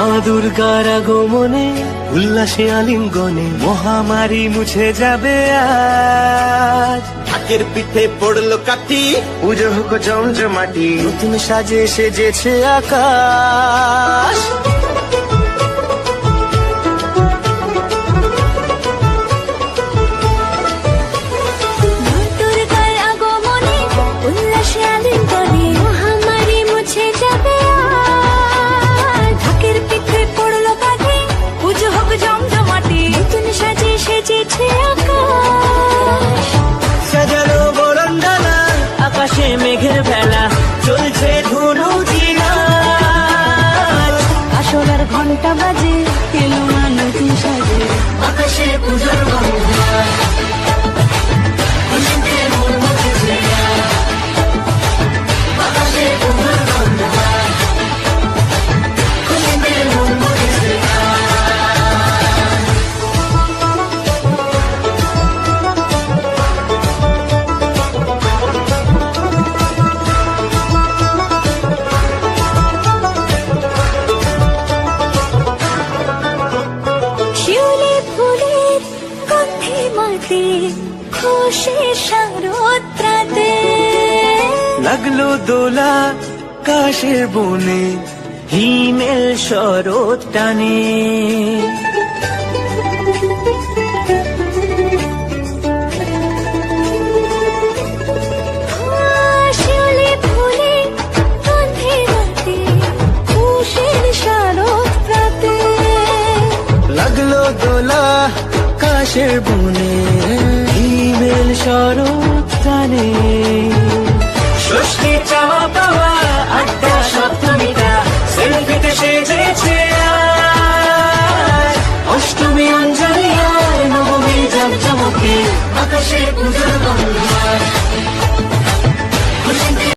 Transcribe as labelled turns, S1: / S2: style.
S1: মা দুর্গার আগমনে উল্লাসে আলিঙ্গনে মহামারী মুছে যাবে আজ।
S2: ঢাকের পিঠে পড়লো কাঠি,
S1: পুজো হোক জমজমাটি, নতুন সাজে সেজেছে আকাশ।
S2: সাজানো বরণডালা, আকাশে মেঘের ভেলা, চলছে ধনু জিনাজ।
S3: আসলার ঘন্টা বাজে, এলো মা নতুন সাজে,
S2: আকাশে পুজোর গন্ধ, খুশিতে মন মজেছে আজ। আকাশে পুজোর গন্ধ, খুশিতে মন মজেছে আজ।
S3: শিউলি ফুলের গন্ধে মাতে, খুশির শারদরাতে।
S1: লাগলো দোলা কাশের বনে, হিমেল শরৎ টানে।
S3: শিউলি ফুলের গন্ধে মাতে, খুশির শারদরাতে।
S1: লাগলো দোলা কাশের বনে, হিমেল শরৎ টানে। ষষ্ঠী চাওয়া পাওয়া আড্ডা সপ্তমীটা সেলফিতে সেজেছে আজ। অষ্টমী অঞ্জলি আর নবমী জমজমকে
S2: আকাশে পুজো